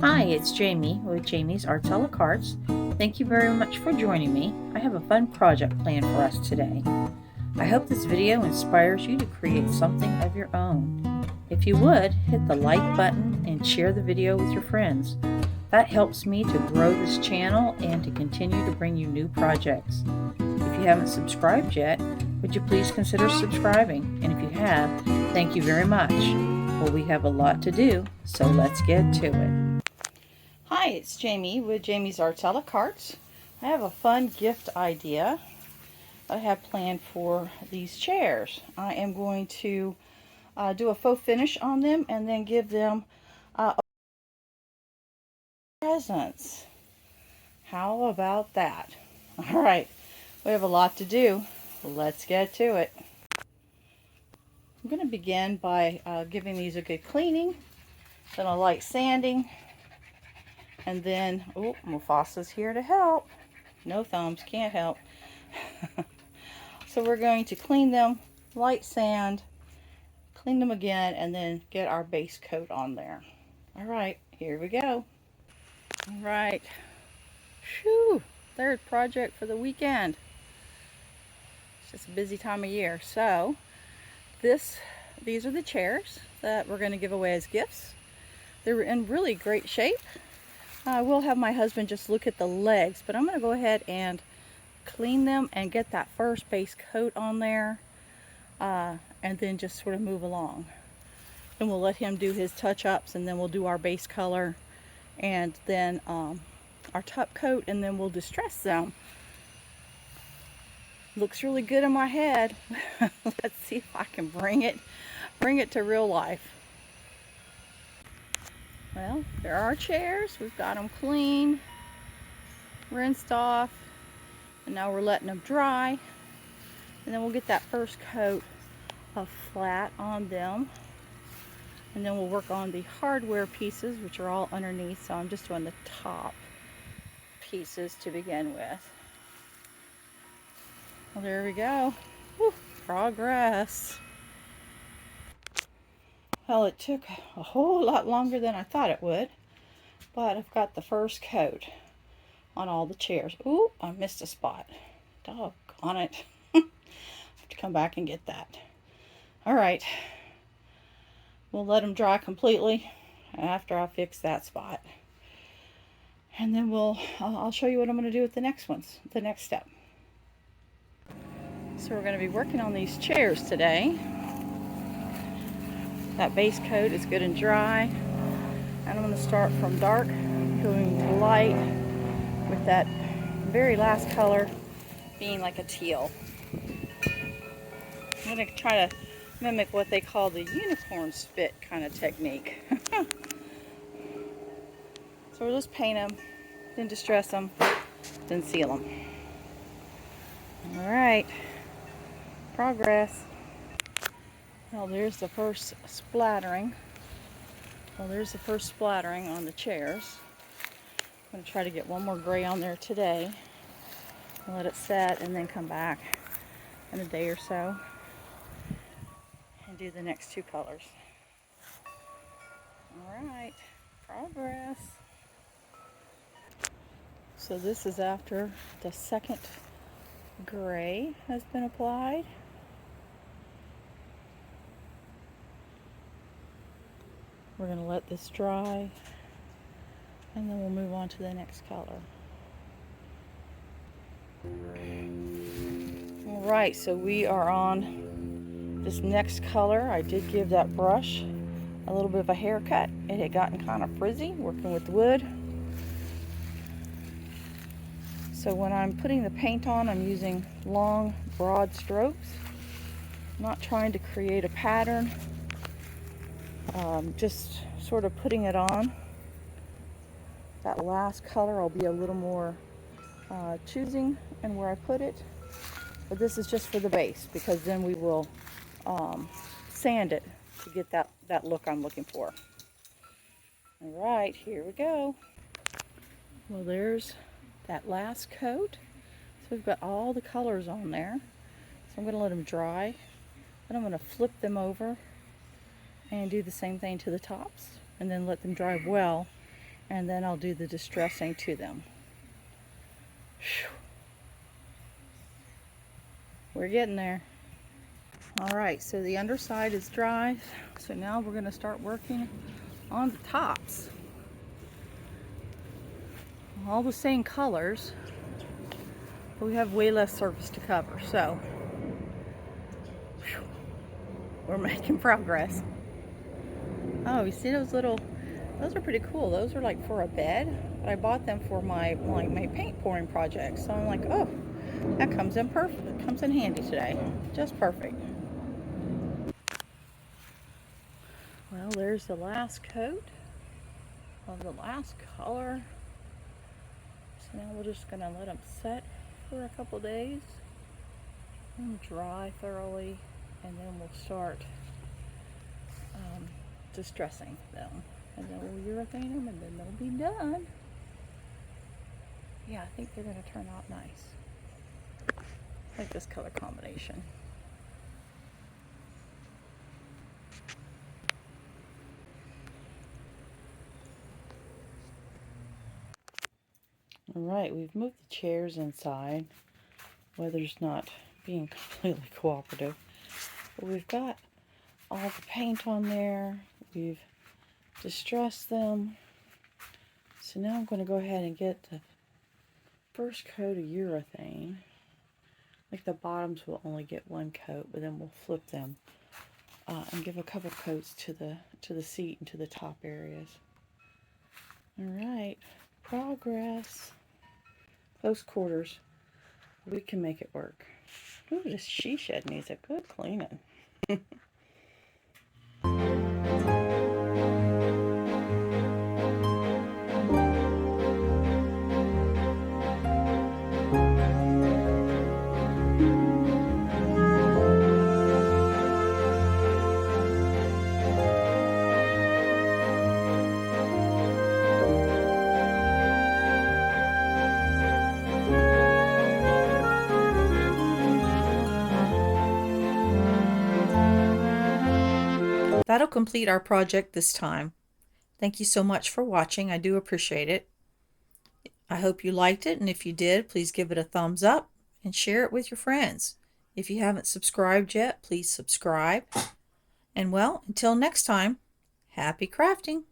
Hi, it's Jamie with Jamie's Arts a la Cartes. Thank you very much for joining me. I have a fun project planned for us today. I hope this video inspires you to create something of your own. If you would, hit the like button and share the video with your friends. That helps me to grow this channel and to continue to bring you new projects. If you haven't subscribed yet, would you please consider subscribing? And if you have, thank you very much. Well, we have a lot to do, so let's get to it. Hi, it's Jamie with Jamie's Arts a la Cartes. I have a fun gift idea I have planned for these chairs. I am going to do a faux finish on them and then give them presents. How about that? All right, we have a lot to do. Let's get to it. I'm going to begin by giving these a good cleaning, then a light sanding, and then, oh, Mufasa's here to help. No thumbs, can't help. So we're going to clean them, light sand, clean them again, and then get our base coat on there. All right, here we go. All right. Whew, third project for the weekend. It's just a busy time of year. So these are the chairs that we're going to give away as gifts. They're in really great shape. I will have my husband just look at the legs, but I'm going to go ahead and clean them and get that first base coat on there, and then just sort of move along. And we'll let him do his touch-ups, and then we'll do our base color, and then our top coat, and then we'll distress them. Looks really good in my head. Let's see if I can bring it to real life. Well, there are our chairs. We've got them clean, rinsed off, and now we're letting them dry. And then we'll get that first coat of flat on them. And then we'll work on the hardware pieces, which are all underneath. So I'm just doing the top pieces to begin with. Well, there we go. Whew, progress. Well, it took a whole lot longer than I thought it would, but I've got the first coat on all the chairs. Ooh, I missed a spot. Doggone it. I have to come back and get that. All right. We'll let them dry completely after I fix that spot. And then I'll show you what I'm going to do with the next ones, the next step. So we're going to be working on these chairs today. That base coat is good and dry. And I'm going to start from dark, going to light, with that very last color being like a teal. I'm going to try to mimic what they call the unicorn spit kind of technique. So we'll just paint them, then distress them, then seal them. All right, progress. Well, there's the first splattering. On the chairs. I'm going to try to get one more gray on there today. Let it set and then come back in a day or so and do the next two colors. All right, progress. So this is after the second gray has been applied. We're going to let this dry, and then we'll move on to the next color. Alright, so we are on this next color. I did give that brush a little bit of a haircut. It had gotten kind of frizzy working with wood. So when I'm putting the paint on, I'm using long, broad strokes. Not trying to create a pattern. Just sort of putting it on. That last color I'll be a little more choosing in where I put it. But this is just for the base, because then we will sand it to get that look I'm looking for. All right, here we go. Well, there's that last coat. So we've got all the colors on there. So I'm going to let them dry. Then I'm going to flip them over and do the same thing to the tops, and then let them dry well, and then I'll do the distressing to them. Whew. We're getting there. Alright, so the underside is dry, so now we're going to start working on the tops. All the same colors, but we have way less surface to cover, so we're making progress. Oh, you see those little, those are pretty cool. Those are like for a bed, but I bought them for my paint pouring project, so I'm like, oh, that comes in perfect. It comes in handy today. Just perfect. Well, there's the last coat of the last color. So now we're just going to let them set for a couple days and dry thoroughly, and then we'll start distressing them. And then we'll urethane them, and then they'll be done. Yeah, I think they're going to turn out nice. I like this color combination. Alright, we've moved the chairs inside. Weather's not being completely cooperative. But we've got all the paint on there. We've distressed them. So now I'm going to go ahead and get the first coat of urethane. Like the bottoms will only get one coat, but then we'll flip them and give a couple coats to the seat and to the top areas. Alright, progress. Close quarters. We can make it work. Ooh, this she shed needs a good cleaning. That'll complete our project this time. Thank you so much for watching. I do appreciate it. I hope you liked it, and if you did, please give it a thumbs up and share it with your friends. If you haven't subscribed yet, please subscribe. And well, until next time, happy crafting!